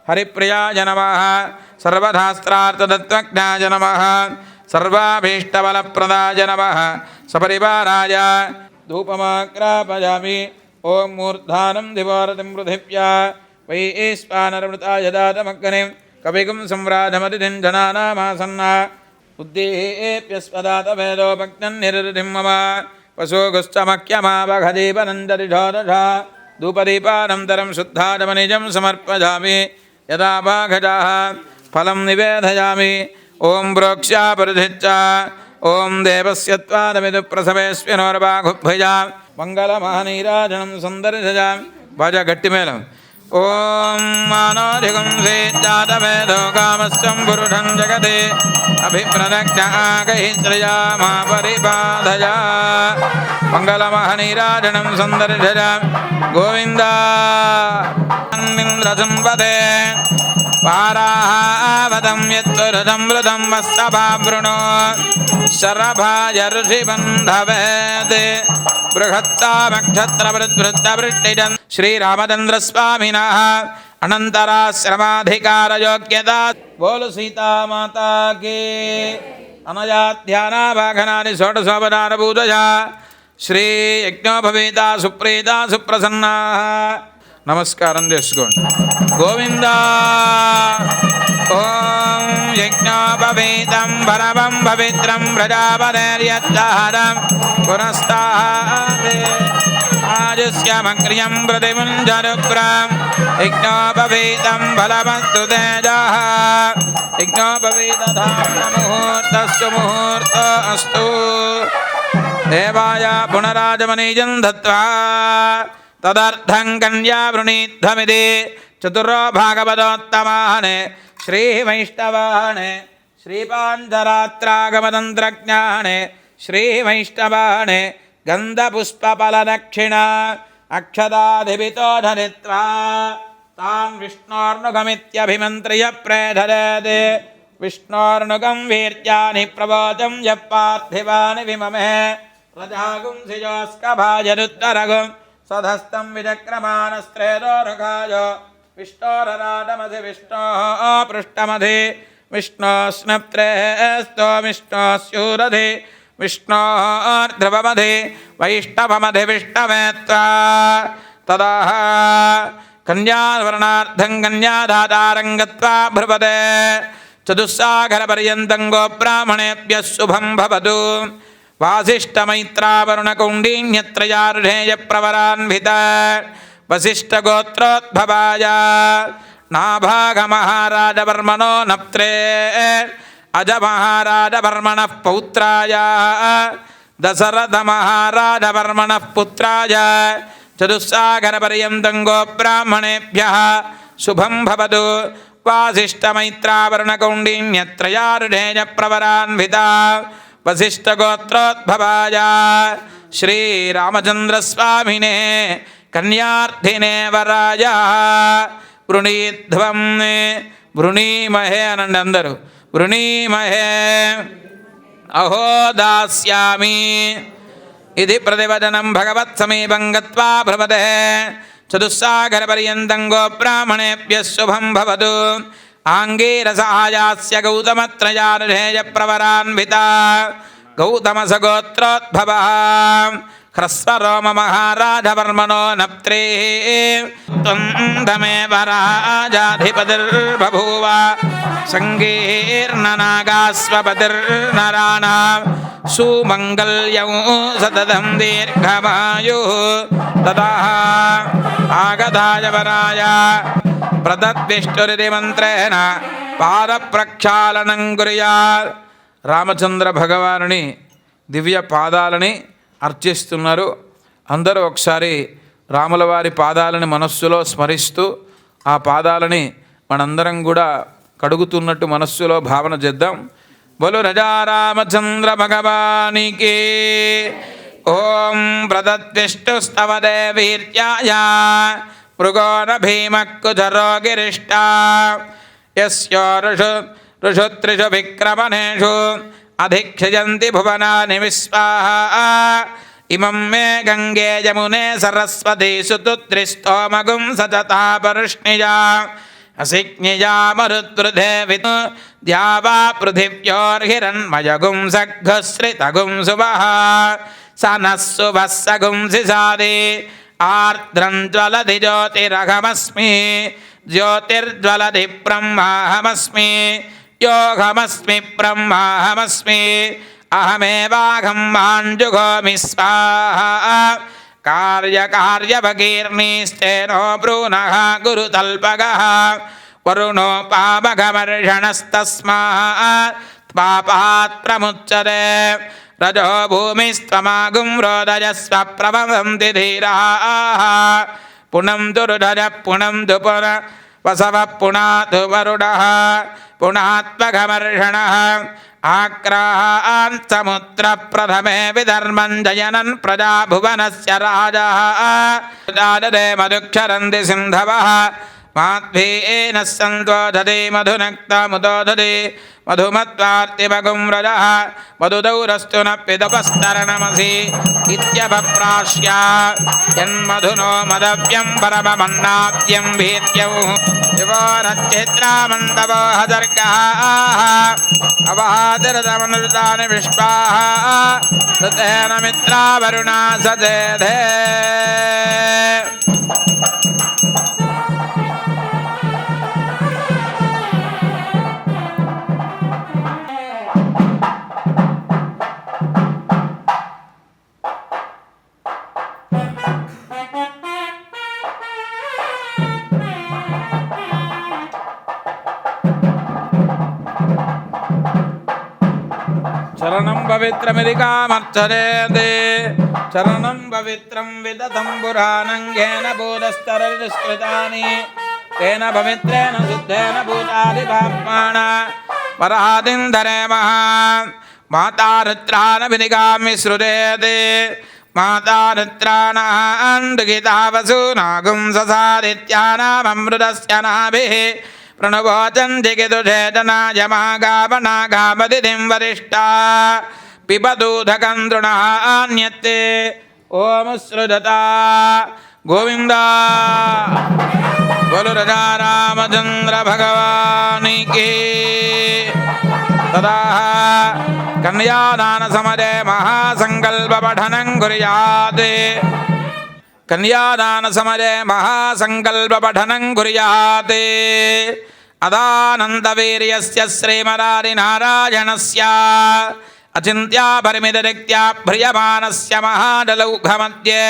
हरिप्रियाय नमः सर्वशास्त्रार्थतत्त्वज्ञाय नमः सर्वाभीष्टफलप्रदाय नमः सपरिवाराय धूपमाग्रापयामि ओं मूर्धानं दिवारतिं पृथिव्या वैश्वानरमृताय दातमग्निं कविगुं संव्राजमतिथिं जनानामासन्ना उद्दीप्यस्वदातवेदोपज्ञन्निरृतिं मम पशुगुश्चमख्यमावघदीपनन्दरिषोदशा धूपदीपानन्तरं शुद्धाचमनिजं समर्पयामि यदा वाघजाः फलं निवेदयामि ओं प्रोक्ष्या परिधिच्च ओं देवस्य त्वादमिदुप्रसवेस्विनोर्बाहुभुजा मङ्गलमहनीराजनं सन्दर्शयामि भज गट्टिमेलं ओं मानोधिगुंसे जातवेदो कामस्तं पुरुषं जगते अभिप्रदग्नागहित्रया मा परिबाधया मङ्गलमहनीराजनं सन्दर्शयामि गोविन्दा संपदे पारावदं यत्वरदं मृदं वस्तभावृणो शरभाय ऋषिबन्धवेदे बृहत्तामक्षत्रवृद्वृद्धवृष्टिजं श्रीरामचन्द्रस्वामिनः अनन्तराश्रमाधिकारयोग्यता बोलो सीता माता के अनया ध्यानाभाघनानि षोडशोपचारपूजया श्री यज्ञोपवीता सुप्रीता सुप्रसन्नाः नमस्कारं చేసుకోండి గోవిందా ఓం యజ్ఞోపవీతం పరమం పవిత్రం ప్రజాపతిర్యచ్చహరం పునస్తాదే ఆజస్యమగ్ర్యం ప్రతిముంజరుగ్రం యజ్ఞోపవీతం బలమస్తు తేజః యజ్ఞోపవీతధారణముహూర్తస్సు ముహూర్త అస్తు దేవాయ పునరాజమనీజం దత్వా तदर्थं कन्या वृणीध्वमिति चतुरो भागवतोत्तमान् श्रीवैष्णवान् श्रीपाञ्चरात्रागमतन्त्रज्ञान् श्रीवैष्णवान् गन्धपुष्पफलदक्षिणा अक्षताधिपितो धरित्वा तान् विष्णोर्नुगमित्यभिमन्त्र्य प्रेधरेत् विष्णोर्नुगं वीर्यानि प्रवोचं यः पार्थिवानि विममे रजागुंसिजोस्कभाजरुत्तरगुं सधस्तं विचक्रमाणस्त्रेदोरुखाय विष्णोरराडमधि विष्णोः पृष्ठमधि विष्णोस्नप्त्रेस्तो विष्णोस्यूरधि विष्णोर्ध्रुवमधि वैष्णवमधि विष्णवेत्ता तदा कन्यावर्णार्थं कन्यादातारं गत्वा भ्रुवते चतुस्सागरपर्यन्तं गोब्राह्मणेभ्यः शुभं भवतु वासिष्ठमैत्रावरुणकौण्डिन्यत्रयार्धेयप्रवरान्विता वसिष्ठगोत्रोद्भवाय नाभागमहाराजवर्मणो नप्त्रे अजमहाराजवर्मणः पौत्राय दशरथमहाराजवर्मणः पुत्राय चतुस्सागरपर्यन्तं गोब्राह्मणेभ्यः शुभं भवतु वासिष्ठमैत्रावरुणकौण्डिन्यत्रयार्धेयप्रवरान्विता वसिष्ठगोत्रोद्भवाय श्रीरामचन्द्रस्वामिने कन्यार्थिने वराय वृणीध्वं वृणीमहे अनंడి अंदरू वृणीमहे अहो दास्यामि इति प्रतिवचनं भगवत्समीपं गत्वा भ्रमते चतुस्सागरपर्यन्तं गोब्राह्मणेभ्यः शुभं भवतु आंगीरसहायास्य गौतमत्रयार्धेयप्रवरान्विता गौतमसगोत्रोद्भवः ह्रस्वरोममहाराजवर्मणो नप्त्रे त्वमेव राजाधिपतिर्बभूव सङ्गीर्णनागास्वपतिर्नराणां सुमङ्गल्यं सततं दीर्घमायुः तदा आगताय वराय प्रदद्विष्टुरिति मंत्रेण पाद प्रक्षाళనం కుర్యాత్ రామచంద్ర భగవానుని దివ్య పాదాలని అర్చిస్తున్నారు. అందరూ ఒకసారి రాముల వారి పాదాలని మనస్సులో స్మరిస్తూ ఆ పాదాలని మనందరం కూడా కడుగుతున్నట్టు మనస్సులో భావన చేద్దాం. బోలో రాజా రామచంద్ర భగవానికి ఓం ప్రదద్విష్టుస్తవదే వీర్యాయ మృగోన భీమక్కుజరో గిరిష్టా యస్యో ఋషుత్రిషు విక్రమణేషు అధిక్షయంతి భువనాని విశ్వాః ఇమం మే గంగే యమునే సరస్వతి సుతుత్రిస్తోమగుం సతతా పరుష్ణిజా అసిజ్ఞయా మరుద్వృధే వితు ద్యావా పృథివ్యోర్హిరణ్మయగుం సఘ్శ్రితగుం శుభః సనస్సుభస్సగుం సిసాది ఆర్ద్రం జ్వలతి జ్యోతిరహమస్మి జ్యోతిర్జ్వలతి బ్రహ్మాహమస్మి యోగమస్మి బ్రహ్మాహమస్మి అహమేవాహం మాంజుగోమి స్వాహా కార్యకార్యభగీర్ణీస్తేనో బ్రూనః గురుతల్పగః వరుణో పాపఘమర్షణస్తస్మాత్ పాపాత్ ప్రముచ్యతే రజో భూమిస్త్వమాగుం రోదయస్వ ప్రవదంతి ధీరాః పునంతు రుధజ పునంతు పున వసవ పునాతు వరుడః పునాత్మఘమర్షణః ఆక్రాహాన్ సముద్ర ప్రథమే విధర్మం జయనన్ ప్రజా భువనస్య రాజः రాజదే మధుక్షరంతి సింధవః మాధ్వీన సంతోధతే మధునక్తముదోధతే మధుమత్వార్తిమగుం రజः మధుదౌరస్తు న పితపస్తరణమసి ఇత్యభప్రాశ్య యన్మధునో మదవ్యం పరమమన్నాద్యం భీత్యౌ శివోరచిత్రామంతవో హదర్గः అవాదిరదమనుతాని విశ్వాః ఋతేన మిత్రావరుణా సచేధే చరణం పవిత్రమిది కామర్చరేదే చరణం పవిత్రం విదతం పురాణంగేన భూతస్తరస్కృతాని తేన పవిత్రేణ శుద్ధేన భూతాది పాప్మాన పరాదింధరే మహా మాతారుత్రానభినిగామి శ్రుతేదే మాతారుత్రాణాండుగితావసూనాగుం ససాదిత్యానామృతస్య నాభిః ప్రణువోచంతి కితుషేతనాయమాగావనాగావదిదిం వరిష్టా పిబదూధకం తృణः ఆన్యత్తే ఓం సృజత గోవింద బోలో రాజా రామచంద్ర భగవానికి తదా కన్యాదాన సమరే మహాసంకల్ప పఠనం కుర్యాత్ కన్యాదాన సమరే మహాసంకల్ప పఠనం కుర్యాత్ అదానందవీర్యస్య శ్రీమదాదినారాయణస్య అచింత్యా పరిమితరిక్త్యా భ్రియమానస్య మహాడలౌఘమధ్యే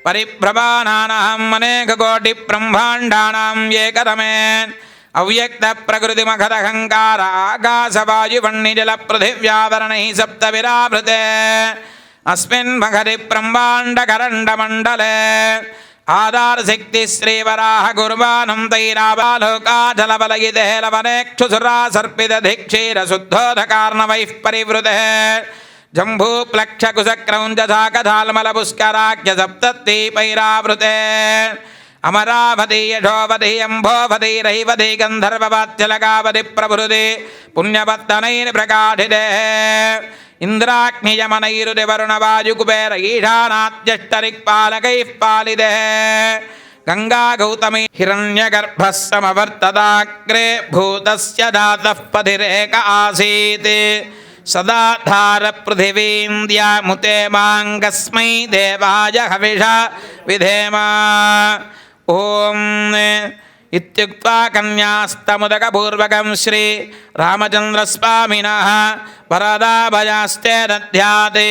పరిభ్రమాణానాం అనేకకోటి బ్రహ్మాండానాం ఏకరమే అవ్యక్త ప్రకృతిమఖదహంకార ఆకాశవాయువన్నిజల పృథివ్యావరణైః సప్త విరావృతే అస్మిన్ మఖది బ్రహ్మాండకరండమండలే ఆధారశక్తి శ్రీవరాహ గుర్వానం తైరావాలోకాచలబలయితే లవనేక్షుసురా సర్పితధిక్షీర శుద్ధోధకార్ణవైః పరివృతే జంభూప్లక్షకుశక్రౌంజసాకథాల్మలపుష్కరాఖ్య సప్తత్తిపైరావృతే అమరావతి యశోవతి అంభోవతి రైవతి గంధర్వవాత్సలకావతి ప్రభృతి పుణ్యపత్తనైర్ ప్రకాఠితే ఇంద్రాగ్నియమనైరుది వరుణవాయుకుబేర ఈశానాద్యష్టరిక్పాలకైః పాలితే గంగా గౌతమి హిరణ్యగర్భः సమవర్తదాగ్రే భూతస్య దాతః పథిరేక ఆసీత్ సదాధార పృథివీంద్యాముతే మాంగస్మై దేవాయ హవిషా విధేమ ఓం ఇత్యుక్త్వా కన్యాస్తముదకపూర్వకం శ్రీ రామచంద్రస్వామినః వరదాభయాస్తే దధ్యాత్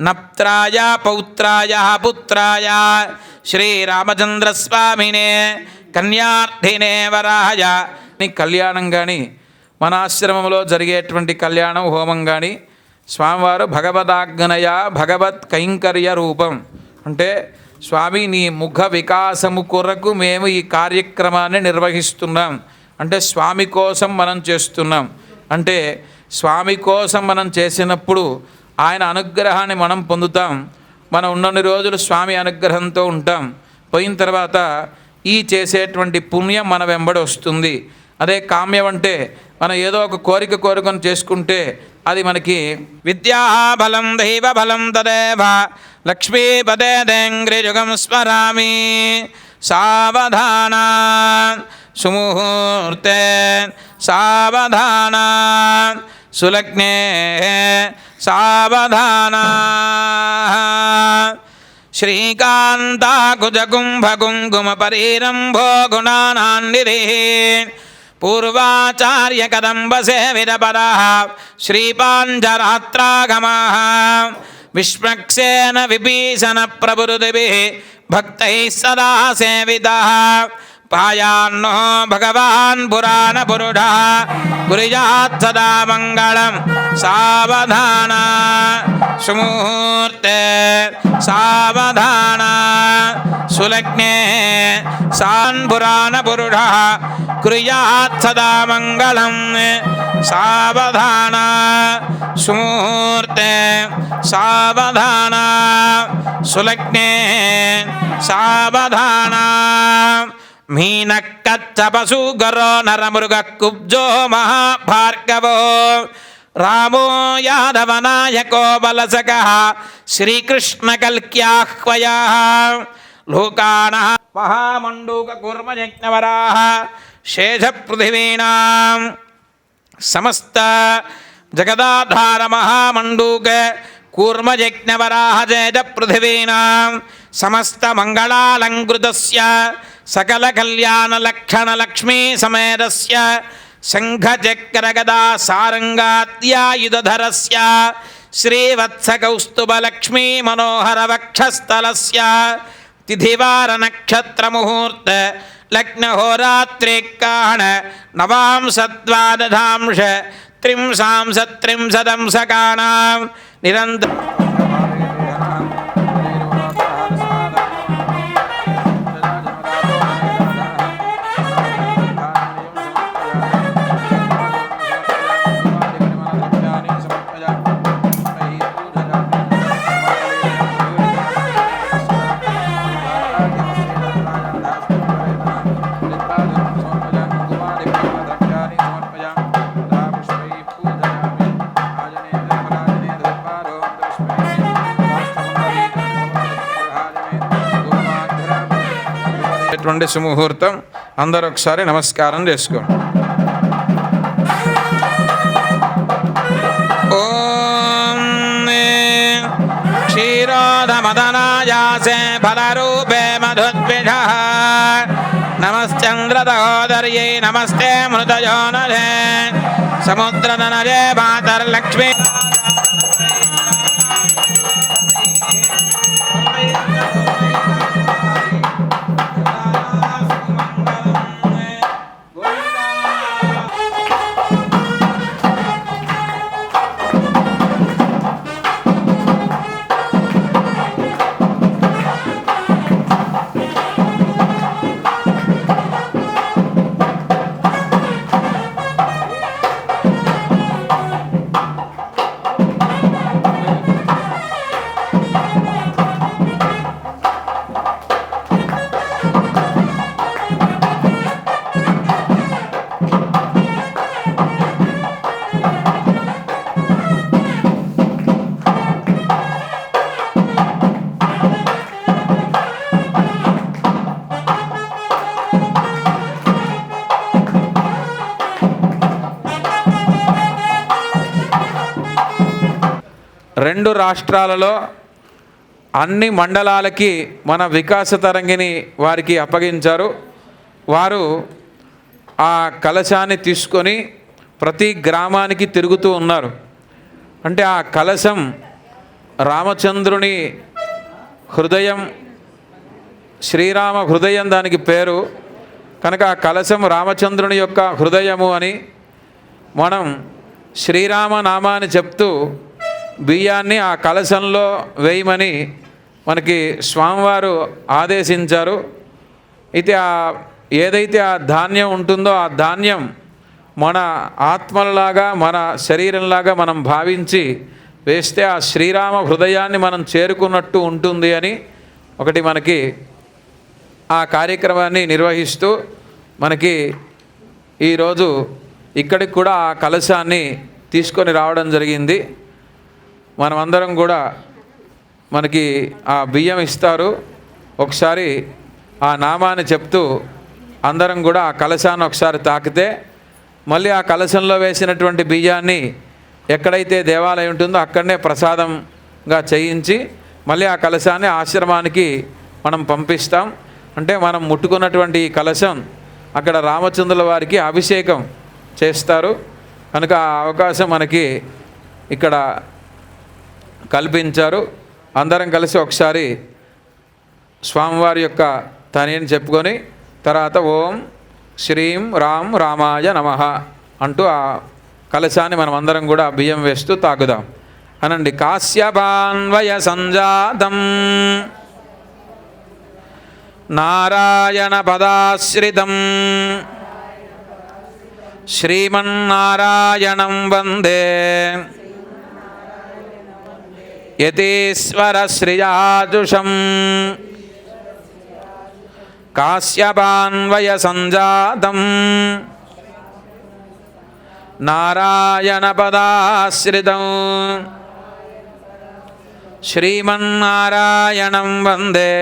నప్త్రాయ పౌత్రాయ పుత్రాయ శ్రీరామచంద్రస్వామినే కన్యార్థినే వరాయ కళ్యాణం కానీ మన ఆశ్రమంలో జరిగేటువంటి కళ్యాణం హోమం కానీ స్వామివారు భగవదాజ్ఞయ భగవత్ కైంకర్య రూపం అంటే స్వామి నీ ముఖ వికాసము కొరకు మేము ఈ కార్యక్రమాన్ని నిర్వహిస్తున్నాం అంటే స్వామి కోసం మనం చేస్తున్నాం అంటే స్వామి కోసం మనం చేసినప్పుడు ఆయన అనుగ్రహాన్ని మనం పొందుతాం మనం ఉన్నన్ని రోజులు స్వామి అనుగ్రహంతో ఉంటాం పోయిన తర్వాత ఈ చేసేటువంటి పుణ్యం మన వెంబడి వస్తుంది అదే కామ్యం అంటే మనం ఏదో ఒక కోరిక కోరుకొని చేసుకుంటే అది మనకి విద్యాబలం దైవబలం తదేవ లక్ష్మీపదే దేంగ్రియుగం స్మరామి సావధాన సుముహూర్తే సావధాన సులగ్నే సావధాన శ్రీకాంతాకుజకుంభకుంకుమపరీరంభో గుణానాన్నిధి పూర్వాచార్యకదంబసేవిరపరः శ్రీపాంజరాత్రాగమः విష్మక్సేన విభీషణ ప్రభురుదిభిः భక్తైः సదా సేవితः పాయాన్నో భగవాన్ పురాణపురుషः కుర్యాత్ సదా మంగళం సావధాన సుముహూర్తే సావధాన సులగ్నే సాన్ పురాణపురుషः కుర్యాత్ సదా మంగళం సావధాన సుముహూర్తే సావధాన సులగ్నే సావధాన మీనక్కచ్చపశు గరో నరమృగ కుబ్జో మహాభార్గవో రామో యాదవనాయకో బలసకః శ్రీకృష్ణకల్క్యాహ్వయः లోకానాః మహామండూకకూర్మయజ్ఞవరాः శేషపృథివీనాం సమస్త జగదాధార మహామండూక కూర్మయజ్ఞవరాः శేషపృథివీనాం సమస్త మంగళాలంకృతస్య సకల కళ్యాణ లక్షణ లక్ష్మీ సమేతస్య శంఖచక్రగదా సారంగాద్యాయుధరస్య శ్రీవత్సకౌస్తుభ లక్ష్మీ మనోహర వక్షస్థలస్య తిథివార నక్షత్ర ముహూర్త లగ్నహోరాత్రేకాణ నవాంసద్వాదశాంశ త్రింశాంశత్రింశదంశకానాం నిరంతర సుముహూర్తం అందరూ ఒకసారి నమస్కారం చేసుకోండి. ఓం క్షీరోదమదనాయాసే ఫలరూపే మధుద్విషః నమశ్చంద్రదహోదర్యై నమస్తే మృతయోనజే సముద్రదనజే మాతర్లక్ష్మీ రెండు రాష్ట్రాలలో అన్ని మండలాలకి మన వికాస తరంగిణి వారికి అప్పగించారు. వారు ఆ కలశాన్ని తీసుకొని ప్రతి గ్రామానికి తిరుగుతూ ఉన్నారు. అంటే ఆ కలశం రామచంద్రుని హృదయం, శ్రీరామ హృదయం దానికి పేరు కనుక ఆ కలశం రామచంద్రుని యొక్క హృదయము అని మనం శ్రీరామ నామాన్ని చెప్తూ బియ్యాన్ని ఆ కలశంలో వేయమని మనకి స్వామివారు ఆదేశించారు. అయితే ఏదైతే ఆ ధాన్యం ఉంటుందో ఆ ధాన్యం మన ఆత్మలాగా మన శరీరంలాగా మనం భావించి వేస్తే ఆ శ్రీరామ హృదయాన్ని మనం చేరుకున్నట్టు ఉంటుంది అని ఒకటి మనకి ఆ కార్యక్రమాన్ని నిర్వహిస్తూ మనకి ఈరోజు ఇక్కడికి కూడా ఆ కలశాన్ని తీసుకొని రావడం జరిగింది. మనమందరం కూడా మనకి ఆ బియ్యం ఇస్తారు. ఒకసారి ఆ నామాన్ని చెప్తూ అందరం కూడా ఆ కలశాన్ని ఒకసారి తాకితే మళ్ళీ ఆ కలశంలో వేసినటువంటి బియ్యాన్ని ఎక్కడైతే దేవాలయం ఉంటుందో అక్కడనే ప్రసాదంగా చేయించి మళ్ళీ ఆ కలశాన్ని ఆశ్రమానికి మనం పంపిస్తాం. అంటే మనం ముట్టుకున్నటువంటి ఈ కలశం అక్కడ రామచంద్రుల వారికి అభిషేకం చేస్తారు కనుక ఆ అవకాశం మనకి ఇక్కడ కల్పించారు. అందరం కలిసి ఒకసారి స్వామివారి యొక్క తనిని చెప్పుకొని తర్వాత ఓం శ్రీం రామ్ రామాయ నమః అంటూ ఆ కలశాన్ని మనం అందరం కూడా బియ్యం వేస్తూ తాగుదాం. అనండి. కాశ్యపాన్వయ సంజాతం నారాయణ పదాశ్రితం శ్రీమన్నారాయణం వందే యతీశ్వర శ్రియాజుషం కాశ్యపాన్వయ సంజాతం నారాయణ పదాశ్రితం శ్రీమన్నారాయణం వందే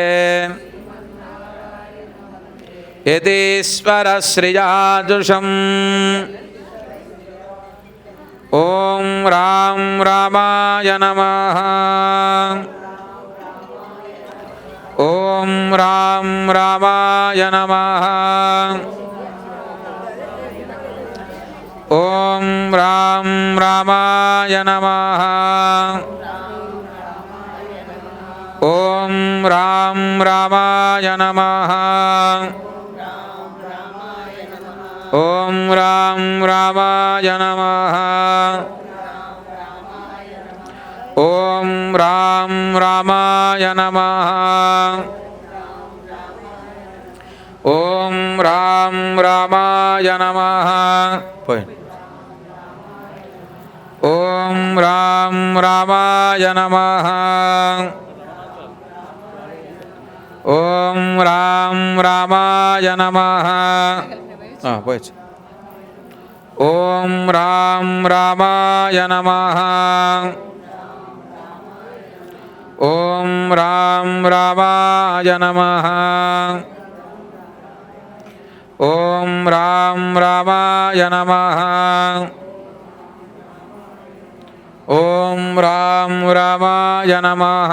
యతీశ్వర శ్రియాజుషం. ఓం రాం రామాయ నమః. ఓం రాం రామాయ నమః. ఓం రాం రామాయ నమః. ఓం రాం రామాయ నమః. ఓం రాం రామాయ నమః. ఓం రాం రామాయ నమః. ఓం రాం రామాయ నమః. ఓం రాం రామాయ నమః. ఓం రాం రామాయ నమః. పోయచ్చు. ఓం రాం రామాయ నమః. ఓం రాం రామాయ నమః. ఓం రాం రామాయ నమః. ఓం రాం రామాయ నమః.